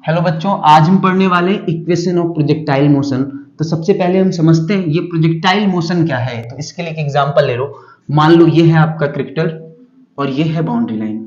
Hello बच्चों, आज हम पढ़ने वाले इक्वेशन ऑफ प्रोजेक्टाइल मोशन। तो सबसे पहले हम समझते हैं ये प्रोजेक्टाइल मोशन क्या है। तो इसके लिए एक एग्जांपल ले लो। मान लो ये है आपका क्रिकेटर और ये है बाउंड्री लाइन।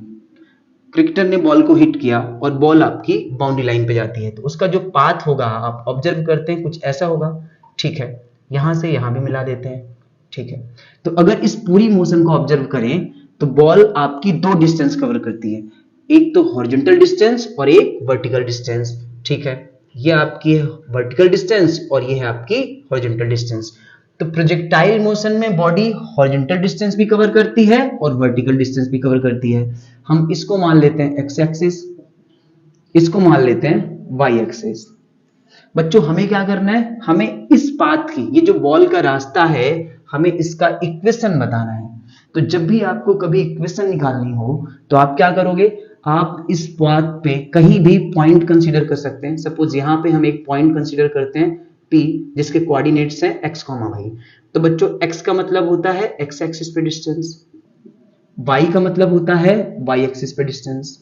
क्रिकेटर ने बॉल को हिट किया और बॉल आपकी बाउंड्री लाइन पे जाती है, तो उसका जो पाथ होगा आप ऑब्जर्व करते हैं कुछ ऐसा होगा। ठीक है, यहां से यहां भी मिला देते हैं। ठीक है, तो अगर इस पूरी मोशन को ऑब्जर्व करें तो बॉल आपकी दो डिस्टेंस कवर करती है, एक तो हॉरिजॉन्टल डिस्टेंस और एक वर्टिकल डिस्टेंस। ठीक है, ये आपकी है वर्टिकल डिस्टेंस और ये है आपकी हॉरिजॉन्टल डिस्टेंस। तो प्रोजेक्टाइल मोशन में बॉडी हॉरिजॉन्टल डिस्टेंस भी कवर करती है और वर्टिकल डिस्टेंस भी कवर करती है। हम इसको मान लेते हैं एक्स एक्सिस, इसको मान लेते हैं वाई एक्सिस। बच्चों हमें क्या करना है, हमें इस पाथ की, ये जो बॉल का रास्ता है, हमें इसका इक्वेशन बताना है। तो जब भी आपको कभी इक्वेशन निकालनी हो तो आप क्या करोगे, आप इस पाथ पे कहीं भी पॉइंट कंसीडर कर सकते हैं। सपोज यहां पे हम एक पॉइंट कंसीडर करते हैं P, जिसके कोऑर्डिनेट्स हैं x, y। तो बच्चों x का मतलब होता है x एक्सिस पे डिस्टेंस, y का मतलब होता है y एक्सिस पे डिस्टेंस।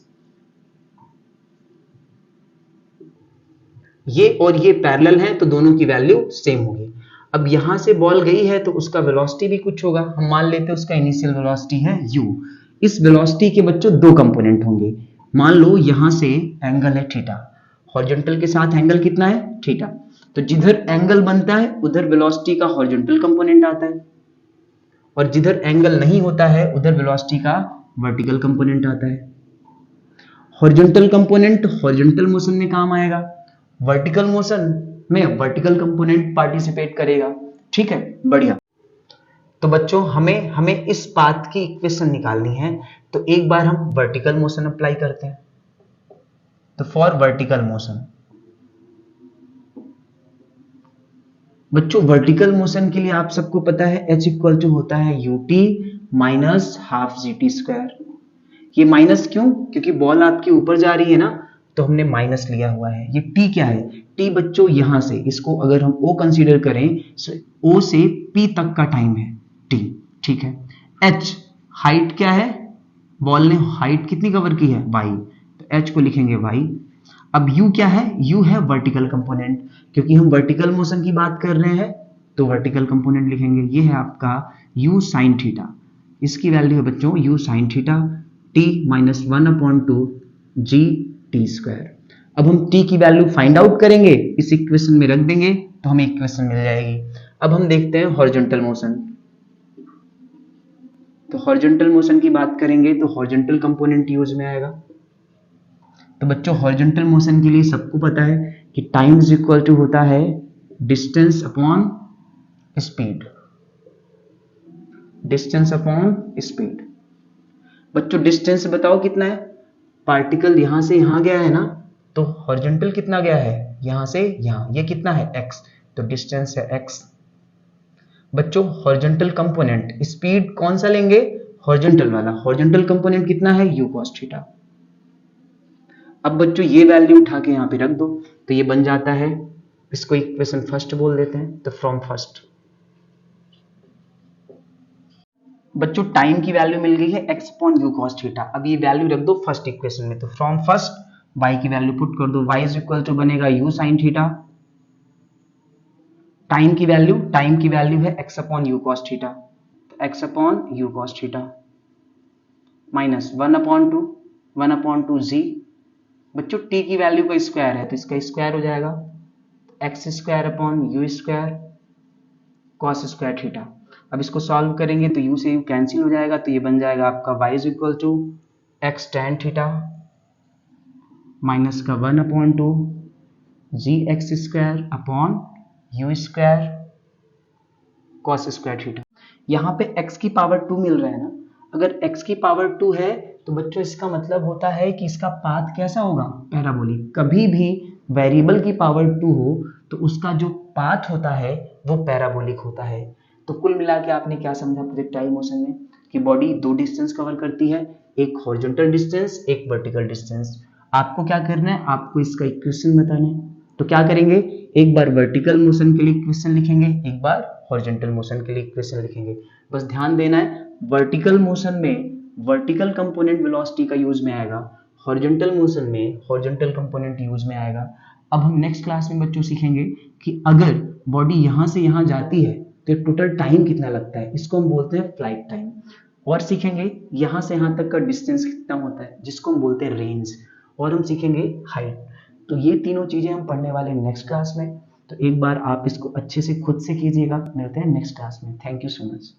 ये और ये पैरेलल हैं तो दोनों की वैल्यू सेम होगी। अब यहां से बॉल गई है तो उसका वेलोसिटी भी कुछ होगा। हम मान लेते हैं उसका इनिशियल वेलोसिटी है u। इस वेलोसिटी के बच्चों दो कंपोनेंट होंगे। मान लो यहां से एंगल है थीटा, हॉरिजॉन्टल के साथ एंगल कितना है थीटा। तो जिधर एंगल बनता है उधर वेलोसिटी का हॉरिजॉन्टल कंपोनेंट आता है और जिधर एंगल नहीं होता है उधर वेलोसिटी का वर्टिकल कंपोनेंट आता है। हॉरिजॉन्टल कंपोनेंट हॉरिजॉन्टल मोशन में काम आएगा, वर्टिकल मोशन में वर्टिकल कंपोनेंट पार्टिसिपेट करेगा। ठीक है, बढ़िया। तो बच्चों हमें इस पाथ की इक्वेशन निकालनी है। तो एक बार हम वर्टिकल मोशन अप्लाई करते हैं। तो फॉर वर्टिकल मोशन, बच्चों वर्टिकल मोशन के लिए आप सबको पता है H इक्वल टू होता है ut minus half gt square. ये माइनस क्यों, क्योंकि बॉल आपकी ऊपर जा रही है ना, तो हमने माइनस लिया हुआ है। ये t क्या है, t बच्चों यहां से, इसको अगर हम o कंसीडर करें, o से p तक का टाइम है t। ठीक है, h हाइट क्या है, बॉल ने हाइट कितनी कवर की है y, तो h को लिखेंगे y। अब u क्या है, u है वर्टिकल कंपोनेंट, क्योंकि हम वर्टिकल मोशन की बात कर रहे हैं तो वर्टिकल कंपोनेंट लिखेंगे। ये है आपका u sin थीटा, इसकी वैल्यू है बच्चों u sin theta t minus 1/2 g t square. अब हम t की वैल्यू फाइंड आउट करेंगे, इस इक्वेशन में रख देंगे तो हमें इक्वेशन मिल जाएगी। अब हम देखते हैं हॉरिजॉन्टल मोशन। तो हॉरिजॉन्टल मोशन की बात करेंगे तो हॉरिजॉन्टल कंपोनेंट यूज में आएगा। तो बच्चों हॉरिजॉन्टल मोशन के लिए सबको पता है कि टाइम इज इक्वल टू होता है distance upon speed, distance upon speed. बच्चों डिस्टेंस बताओ कितना है, पार्टिकल यहां से यहां गया है ना, तो हॉरिजॉन्टल कितना गया है यहां से यहां, ये कितना है x, तो डिस्टेंस है x। बच्चों हॉरिजॉन्टल कंपोनेंट स्पीड कौन सा लेंगे, हॉरिजॉन्टल वाला, हॉरिजॉन्टल कंपोनेंट कितना है u cos थीटा। अब बच्चों ये वैल्यू उठा के यहां पे रख दो तो ये बन जाता है, इसको इक्वेशन फर्स्ट बोल देते हैं। तो फ्रॉम फर्स्ट, बच्चों टाइम की वैल्यू मिल गई है x upon u cos theta. अब ये वैल्यू रख दो फर्स्ट इक्वेशन में, तो फ्रॉम फर्स्ट y की वैल्यू पुट कर दो, y इज इक्वल टू बनेगा u sin थीटा। टाइम की वैल्यू है x upon u cos theta, तो x upon u cos theta minus 1/2 g। बच्चों t की वैल्यू का स्क्वायर है तो इसका स्क्वायर हो जाएगा, x square upon u square cos square theta. अब इसको सॉल्व करेंगे तो u से u कैंसिल हो जाएगा, तो ये बन जाएगा आपका y is equal to x tan theta minus का 1/2 G X square upon u square cos square theta. यहाँ पे x की पावर 2 मिल रहा है ना, अगर x की पावर 2 है तो बच्चों इसका मतलब होता है कि इसका पाथ कैसा होगा, पैराबोलिक। कभी भी वेरिएबल की पावर 2 हो तो उसका जो पाथ होता है वो पैराबोलिक होता है। तो कुल मिला के आपने क्या समझा प्रोजेक्टाइल मोशन में, कि बॉडी दो डिस्टेंस कवर करती है, एक हॉरिजॉन्टल डिस्टेंस एक वर्टिकल डिस्टेंस। आपको क्या करना है, आपको इसका इक्वेशन बताना है। तो क्या करेंगे, एक बार वर्टिकल मोशन के लिए इक्वेशन लिखेंगे, एक बार हॉरिजॉन्टल मोशन के लिए इक्वेशन लिखेंगे। बस ध्यान देना है वर्टिकल मोशन में वर्टिकल कंपोनेंट वेलोसिटी का यूज में आएगा, हॉरिजॉन्टल मोशन में हॉरिजॉन्टल कंपोनेंट यूज में आएगा। अब हम नेक्स्ट क्लास में बच्चों सीखेंगे कि अगर बॉडी यहाँ से यहाँ जाती है तो टोटल टाइम कितना लगता है, इसको हम बोलते हैं फ्लाइट टाइम। और सीखेंगे यहाँ से यहाँ तक का डिस्टेंस कितना होता है, जिसको हम बोलते हैं रेंज। और हम सीखेंगे हाइट। तो ये तीनों चीजें हम पढ़ने वाले हैं नेक्स्ट क्लास में। तो एक बार आप इसको अच्छे से खुद से कीजिएगा। मिलते हैं नेक्स्ट क्लास में। Thank you so much.